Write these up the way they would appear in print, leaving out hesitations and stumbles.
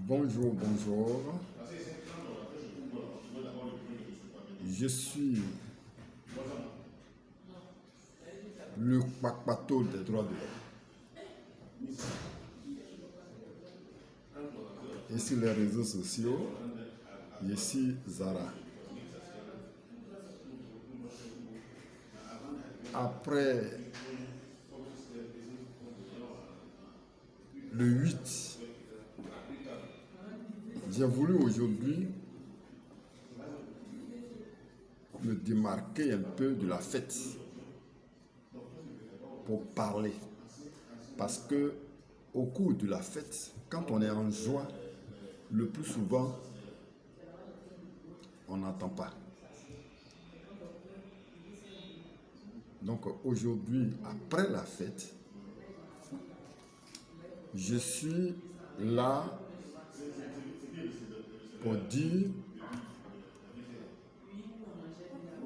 Bonjour, bonjour. Je suis le Kpakpato des droits de l'homme. Et sur les réseaux sociaux, je suis Zara. Après le 8, j'ai voulu aujourd'hui me démarquer un peu de la fête pour parler. Parce que au cours de la fête, quand on est en joie, le plus souvent, on n'entend pas. Donc aujourd'hui, après la fête, je suis là pour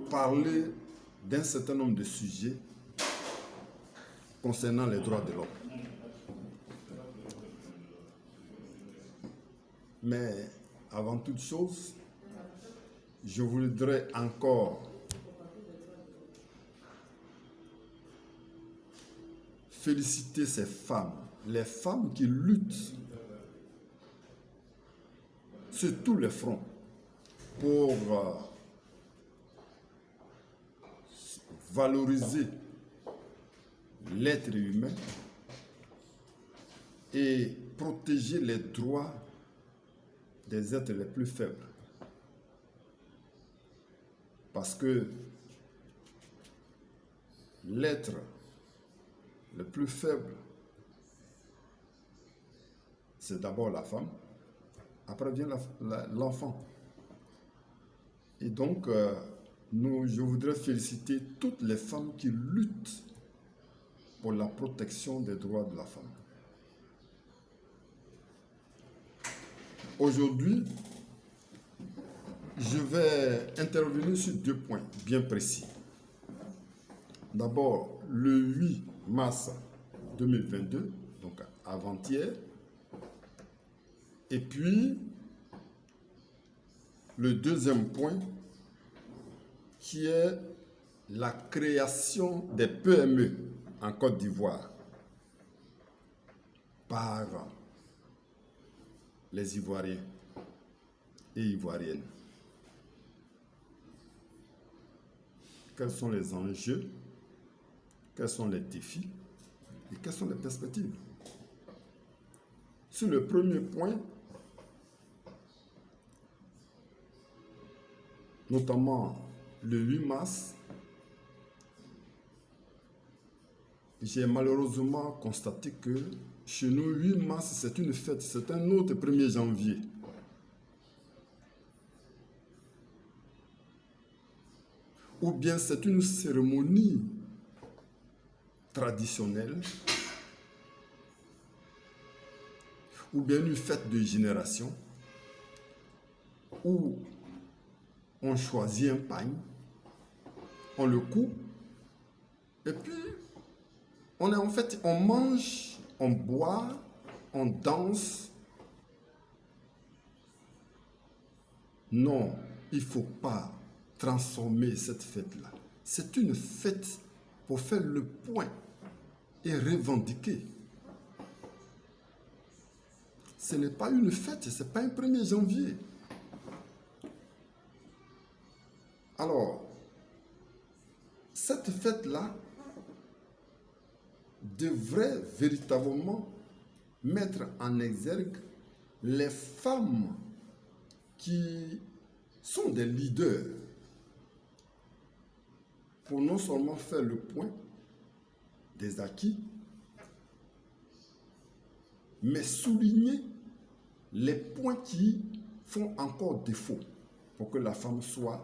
parler d'un certain nombre de sujets concernant les droits de l'homme. Mais avant toute chose, je voudrais encore féliciter ces femmes, les femmes qui luttent sur tous les fronts pour valoriser l'être humain et protéger les droits des êtres les plus faibles. Parce que l'être le plus faible, c'est d'abord la femme, après vient l'enfant. Et donc, je voudrais féliciter toutes les femmes qui luttent pour la protection des droits de la femme. Aujourd'hui, je vais intervenir sur 2 points bien précis. D'abord, le 8 mars 2022, donc avant-hier, et puis le deuxième point qui est la création des PME en Côte d'Ivoire par les Ivoiriens et Ivoiriennes. Quels sont les enjeux, quels sont les défis et quelles sont les perspectives? Sur le premier point, notamment le 8 mars, j'ai malheureusement constaté que chez nous, 8 mars, c'est une fête, c'est un autre 1er janvier. Ou bien c'est une cérémonie traditionnelle, ou bien une fête de génération, où on choisit un pain, on le coupe, et puis on mange, on boit, on danse. Non, il ne faut pas transformer cette fête-là. C'est une fête pour faire le point et revendiquer. Ce n'est pas une fête, ce n'est pas un 1er janvier. Alors, cette fête-là devrait véritablement mettre en exergue les femmes qui sont des leaders pour non seulement faire le point des acquis, mais souligner les points qui font encore défaut pour que la femme soit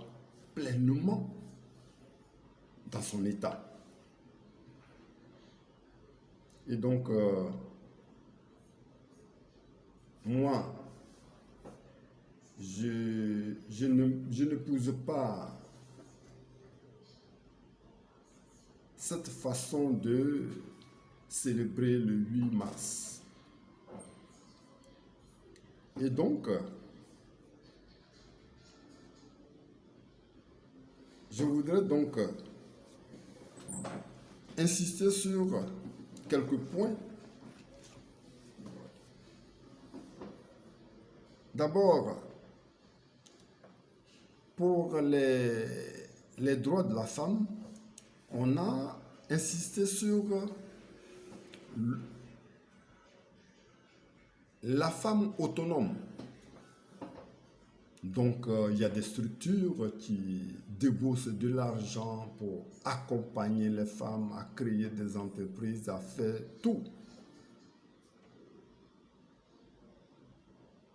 pleinement dans son état. Et donc, moi, je n'épouse pas cette façon de célébrer le 8 mars. Et donc, je voudrais donc insister sur quelques points. D'abord, pour les droits de la femme, on a insisté sur la femme autonome. Donc, il y a des structures qui déboursent de l'argent pour accompagner les femmes à créer des entreprises, à faire tout.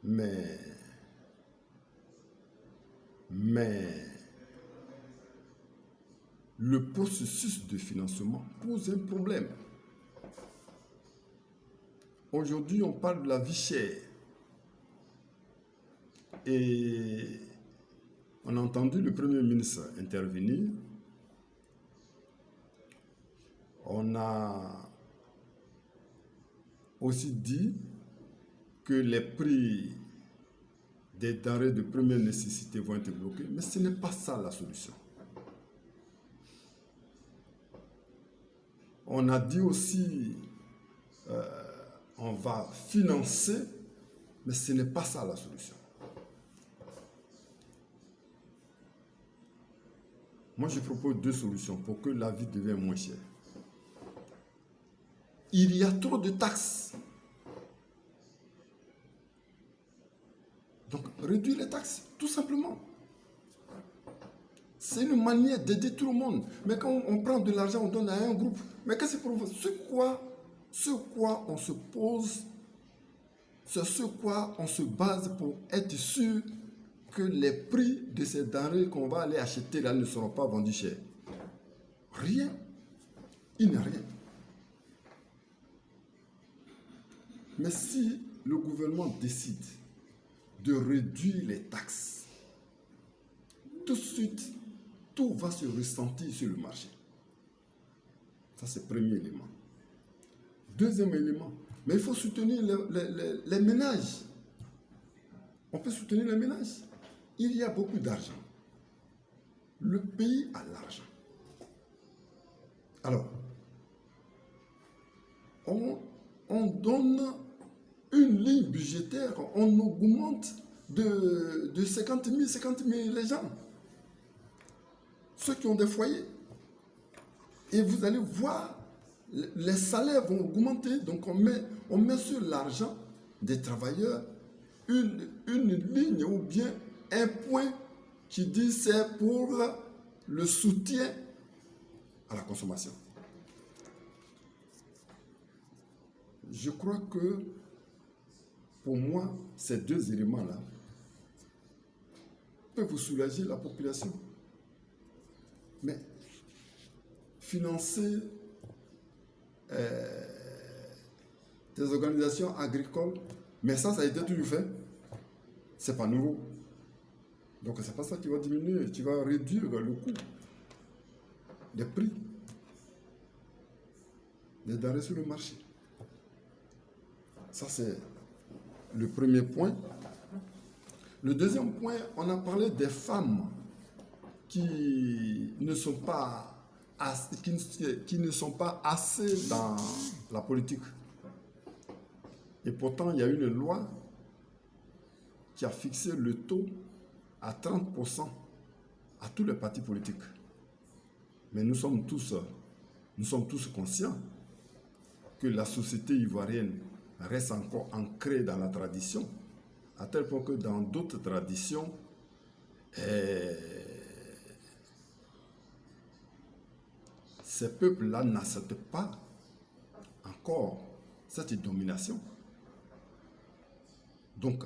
Mais le processus de financement pose un problème. Aujourd'hui, on parle de la vie chère. Et on a entendu le Premier ministre intervenir. On a aussi dit que les prix des denrées de première nécessité vont être bloqués, mais ce n'est pas ça la solution. On a dit aussi on va financer, mais ce n'est pas ça la solution. Moi, je propose deux solutions pour que la vie devienne moins chère. Il y a trop de taxes. Donc, réduire les taxes, tout simplement. C'est une manière d'aider tout le monde. Mais quand on prend de l'argent, on donne à un groupe. Mais qu'est-ce que c'est ce quoi on se pose, c'est ce quoi on se base pour être sûr que les prix de ces denrées qu'on va aller acheter là ne seront pas vendus cher. Rien. Il n'y a rien. Mais si le gouvernement décide de réduire les taxes, tout de suite, tout va se ressentir sur le marché. Ça, c'est le premier élément. Deuxième élément, mais il faut soutenir les ménages. On peut soutenir les ménages. Il y a beaucoup d'argent. Le pays a l'argent. Alors, on donne une ligne budgétaire, on augmente de 50 000 les gens. Ceux qui ont des foyers. Et vous allez voir, les salaires vont augmenter. Donc on met sur l'argent des travailleurs une ligne ou bien un point qui dit c'est pour le soutien à la consommation. Je crois que pour moi, ces deux éléments-là peuvent vous soulager la population. Mais financer des organisations agricoles, mais ça a été toujours fait. C'est pas nouveau. Donc c'est pas ça qui va diminuer, qui va réduire le coût des prix des denrées sur le marché. Ça c'est le premier point. Le deuxième point, on a parlé des femmes qui ne sont pas assez dans la politique. Et pourtant, il y a une loi qui a fixé le taux à 30% à tous les partis politiques. Mais nous sommes tous conscients que la société ivoirienne reste encore ancrée dans la tradition, à tel point que dans d'autres traditions, ces peuples-là n'acceptent pas encore cette domination. Donc,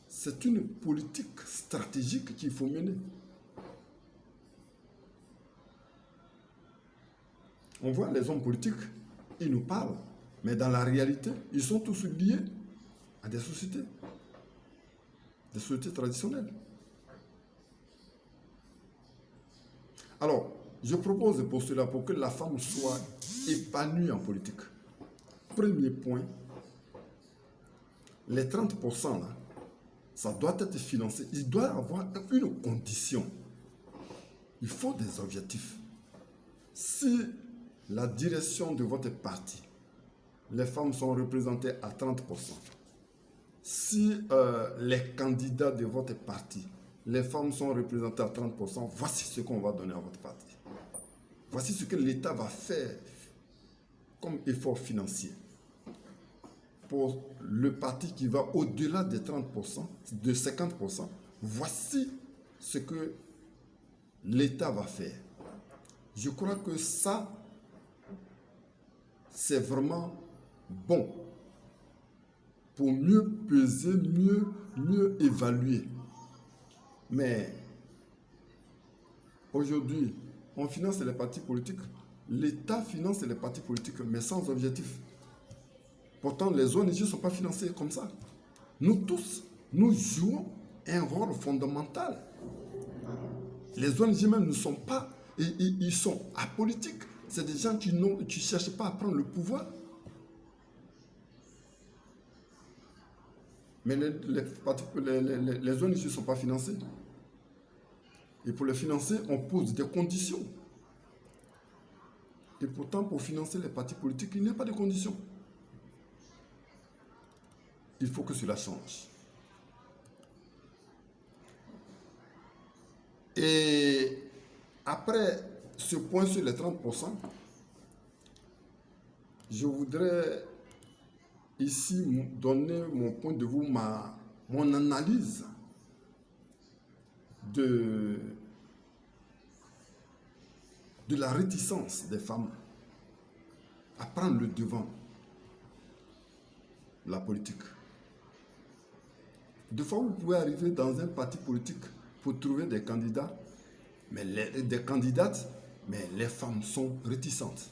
c'est une politique stratégique qu'il faut mener. On voit les hommes politiques, ils nous parlent, mais dans la réalité, ils sont tous liés à des sociétés traditionnelles. Alors, je propose pour cela, pour que la femme soit épanouie en politique. Premier point, les 30% là, Ça doit être financé. Il doit y avoir une condition. Il faut des objectifs. Si la direction de votre parti, les femmes sont représentées à 30%, si les candidats de votre parti, les femmes sont représentées à 30%, voici ce qu'on va donner à votre parti. Voici ce que l'État va faire comme effort financier pour le parti qui va au-delà des 30%, de 50%. Voici ce que l'État va faire. Je crois que ça, c'est vraiment bon pour mieux peser, mieux évaluer. Mais aujourd'hui, on finance les partis politiques. L'État finance les partis politiques, mais sans objectif. Pourtant, les ONG ne sont pas financées comme ça. Nous tous, nous jouons un rôle fondamental. Les ONG même ne sont pas, ils sont apolitiques. C'est des gens qui ne cherchent pas à prendre le pouvoir. Mais les ONG ne sont pas financées. Et pour les financer, on pose des conditions. Et pourtant, pour financer les partis politiques, il n'y a pas de conditions. Il faut que cela change. Et après ce point sur les 30%, je voudrais ici donner mon point de vue, mon analyse de la réticence des femmes à prendre le devant de la politique. Des fois, vous pouvez arriver dans un parti politique pour trouver des candidats, des candidates, mais les femmes sont réticentes.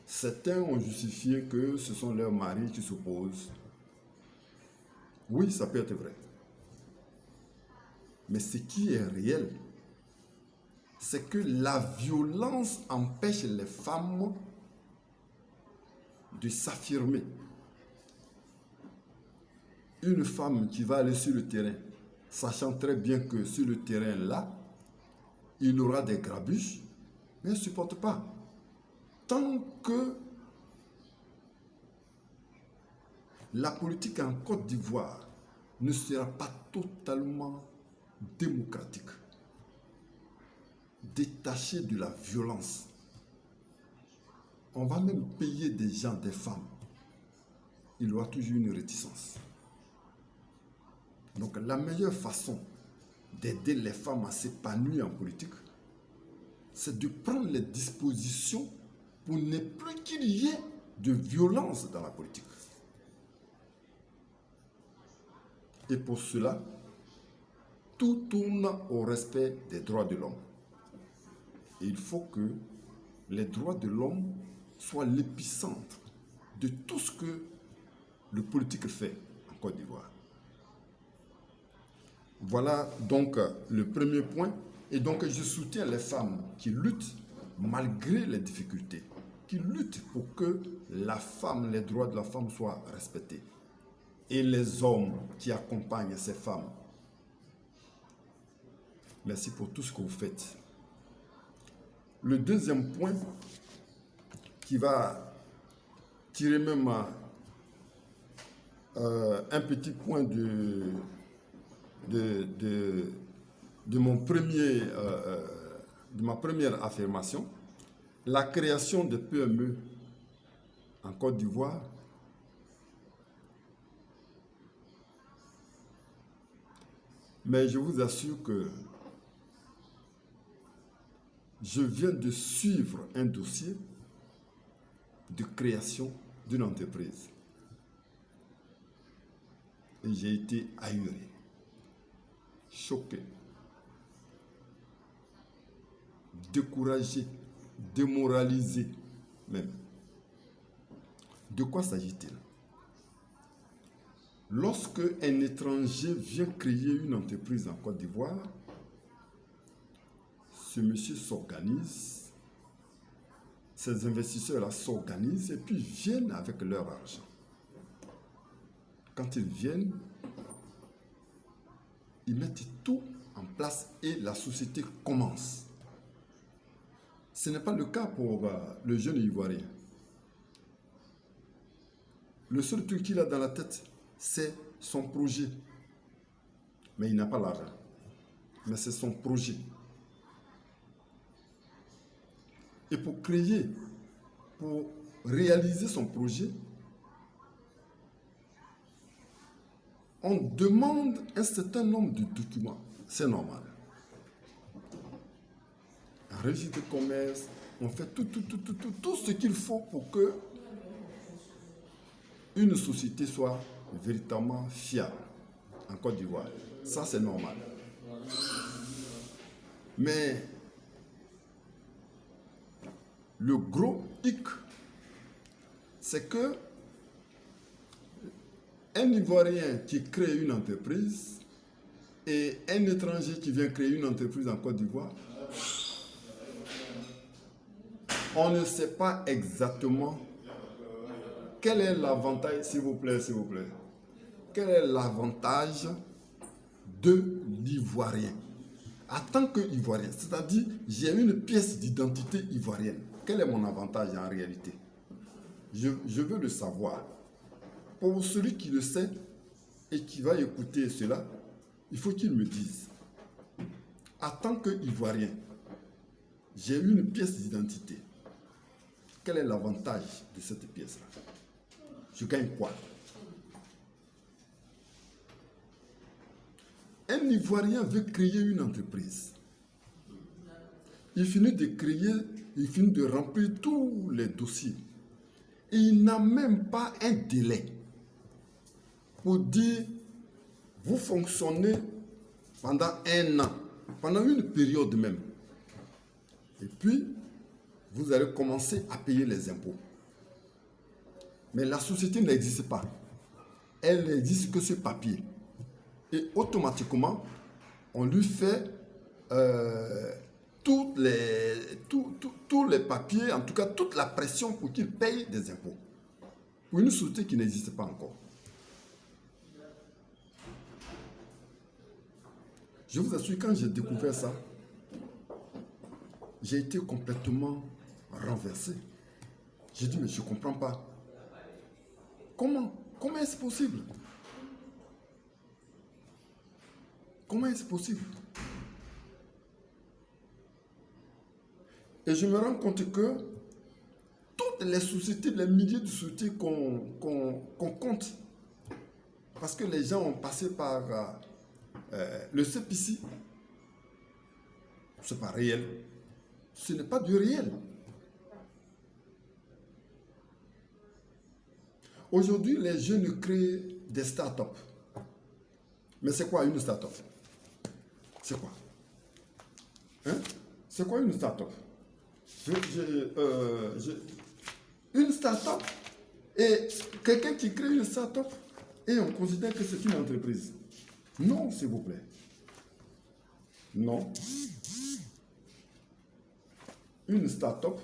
Certains ont justifié que ce sont leurs maris qui s'opposent. Oui, ça peut être vrai. Mais ce qui est réel, c'est que la violence empêche les femmes de s'affirmer. Une femme qui va aller sur le terrain, sachant très bien que sur le terrain-là, il aura des grabuges, mais elle ne supporte pas. Tant que la politique en Côte d'Ivoire ne sera pas totalement démocratique, détachée de la violence, on va même payer des gens, des femmes. Il y aura toujours une réticence. Donc la meilleure façon d'aider les femmes à s'épanouir en politique, c'est de prendre les dispositions pour ne plus qu'il y ait de violence dans la politique. Et pour cela, tout tourne au respect des droits de l'homme. Et il faut que les droits de l'homme soient l'épicentre de tout ce que le politique fait en Côte d'Ivoire. Voilà donc le premier point. Et donc je soutiens les femmes qui luttent malgré les difficultés, qui luttent pour que la femme, les droits de la femme soient respectés. Et les hommes qui accompagnent ces femmes. Merci pour tout ce que vous faites. Le deuxième point qui va tirer même un petit point de ma première affirmation, la création de PME en Côte d'Ivoire mais je vous assure que je viens de suivre un dossier de création d'une entreprise et j'ai été ahuri, choqué, découragé, démoralisé même. De quoi s'agit-il? Lorsque un étranger vient créer une entreprise en Côte d'Ivoire, ce monsieur s'organise, ces investisseurs-là s'organisent et puis viennent avec leur argent. Quand ils viennent, mettent tout en place et la société commence. Ce n'est pas le cas pour le jeune Ivoirien. Le seul truc qu'il a dans la tête, c'est son projet. Mais il n'a pas l'argent. Mais c'est son projet. Et pour réaliser son projet, on demande un certain nombre de documents. C'est normal. Un registre de commerce, on fait tout ce qu'il faut pour que une société soit véritablement fiable en Côte d'Ivoire. Ça, c'est normal. Mais le gros hic, c'est que un Ivoirien qui crée une entreprise et un étranger qui vient créer une entreprise en Côte d'Ivoire, on ne sait pas exactement quel est l'avantage, s'il vous plaît, quel est l'avantage de l'Ivoirien en tant qu'Ivoirien, c'est-à-dire j'ai une pièce d'identité ivoirienne. Quel est mon avantage en réalité? Je veux le savoir. Pour celui qui le sait et qui va écouter cela, il faut qu'il me dise. En tant qu'Ivoirien, j'ai une pièce d'identité. Quel est l'avantage de cette pièce-là? Je gagne quoi? Un Ivoirien veut créer une entreprise. Il finit de remplir tous les dossiers. Et il n'a même pas un délai pour dire, vous fonctionnez pendant 1 an, pendant une période même. Et puis, vous allez commencer à payer les impôts. Mais la société n'existe pas. Elle n'existe que sur papier. Et automatiquement, on lui fait tous les papiers, en tout cas toute la pression pour qu'il paye des impôts. Pour une société qui n'existe pas encore. Je vous assure, quand j'ai découvert ça, j'ai été complètement renversé. J'ai dit, mais je ne comprends pas. Comment est-ce possible? Comment est-ce possible? Et je me rends compte que toutes les sociétés, les milliers de sociétés qu'on compte, parce que les gens ont passé par le CEPICI, ce n'est pas réel. Ce n'est pas du réel. Aujourd'hui, les jeunes créent des start-up. Mais c'est quoi une start-up? C'est quoi? Hein? C'est quoi une start-up? Une start-up et quelqu'un qui crée une start-up et on considère que c'est une entreprise. Non, s'il vous plaît. Non. Une start-up,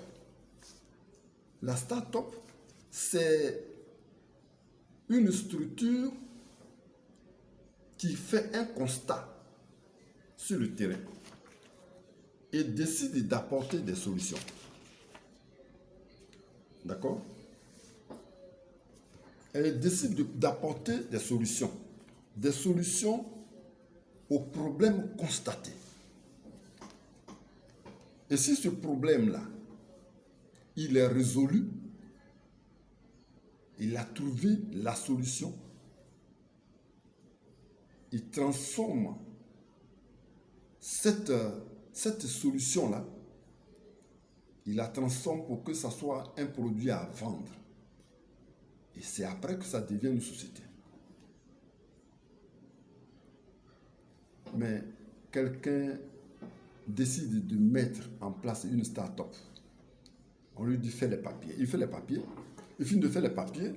la start-up, c'est une structure qui fait un constat sur le terrain et décide d'apporter des solutions. D'accord? Elle décide d'apporter des solutions aux problèmes constatés. Et si ce problème-là, il est résolu, il a trouvé la solution, il transforme cette solution-là, il la transforme pour que ça soit un produit à vendre. Et c'est après que ça devient une société. Mais quelqu'un décide de mettre en place une start-up. On lui dit, fais les papiers. Il fait les papiers. Il finit de faire les papiers.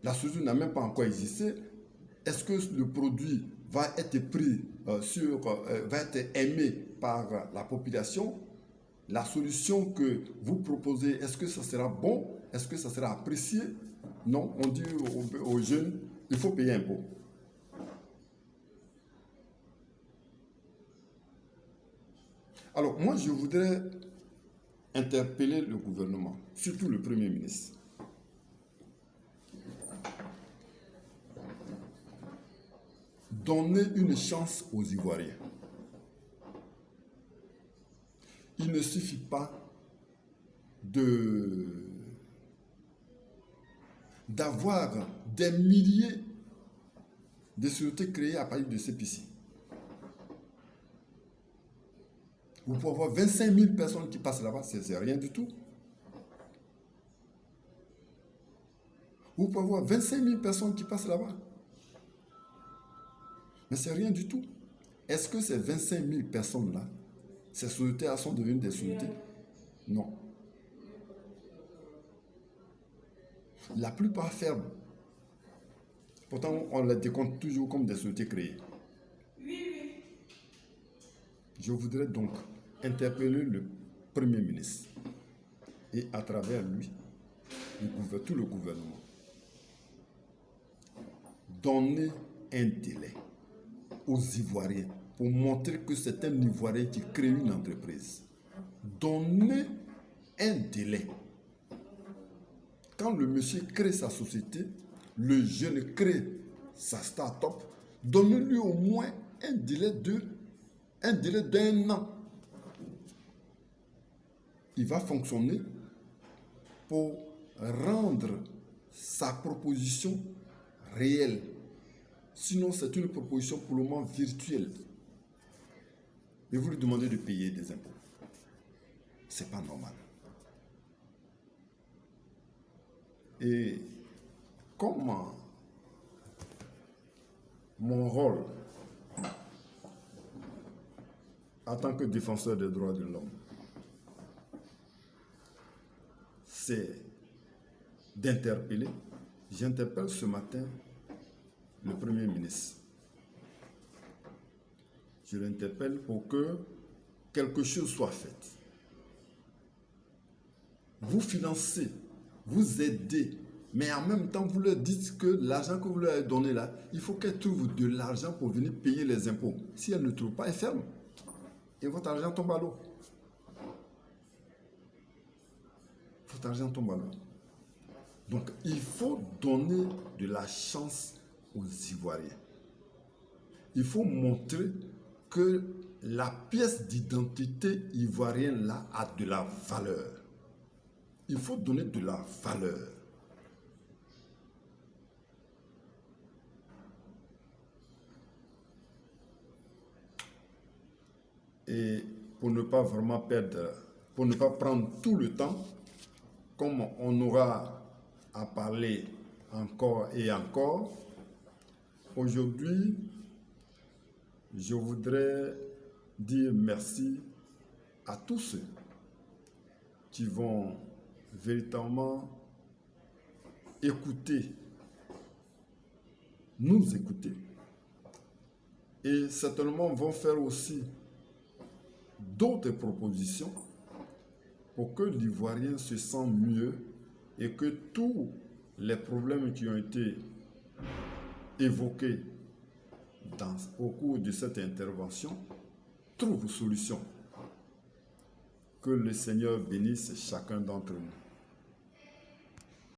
La société n'a même pas encore existé. Est-ce que le produit va être pris va être aimé par la population? La solution que vous proposez, est-ce que ça sera bon? Est-ce que ça sera apprécié? Non, on dit aux jeunes, il faut payer un impôt. Alors, moi, je voudrais interpeller le gouvernement, surtout le Premier ministre. Donner une chance aux Ivoiriens. Il ne suffit pas d'avoir des milliers de sociétés créées à partir de ces piscines. Vous pouvez avoir 25 000 personnes qui passent là-bas, c'est rien du tout. Vous pouvez avoir 25 000 personnes qui passent là-bas. Mais c'est rien du tout. Est-ce que ces 25 000 personnes-là, ces sociétés-là sont devenues des sociétés? Non. La plupart ferment. Pourtant, on les décompte toujours comme des sociétés créées. Je voudrais donc interpeller le Premier ministre et à travers lui, tout le gouvernement, donner un délai aux Ivoiriens pour montrer que c'est un Ivoirien qui crée une entreprise. Donner un délai. Quand le monsieur crée sa société, le jeune crée sa start-up, donnez-lui au moins un délai d'un an. Il va fonctionner pour rendre sa proposition réelle. Sinon, c'est une proposition pour le moment virtuelle. Et vous lui demandez de payer des impôts. C'est pas normal. Et comme mon rôle en tant que défenseur des droits de l'homme, c'est d'interpeller. J'interpelle ce matin le Premier ministre. Je l'interpelle pour que quelque chose soit fait. Vous financez, vous aidez, mais en même temps, vous leur dites que l'argent que vous leur avez donné là, il faut qu'elle trouve de l'argent pour venir payer les impôts. Si elle ne trouve pas, elle ferme. Et votre argent tombe à l'eau. Votre argent tombe à l'eau. Donc, il faut donner de la chance aux Ivoiriens. Il faut montrer que la pièce d'identité ivoirienne là a de la valeur. Il faut donner de la valeur. Et pour ne pas vraiment pour ne pas prendre tout le temps, comme on aura à parler encore et encore, aujourd'hui, je voudrais dire merci à tous ceux qui vont véritablement nous écouter, et certainement vont faire aussi d'autres propositions pour que l'Ivoirien se sente mieux et que tous les problèmes qui ont été évoqués au cours de cette intervention trouvent solution. Que le Seigneur bénisse chacun d'entre nous.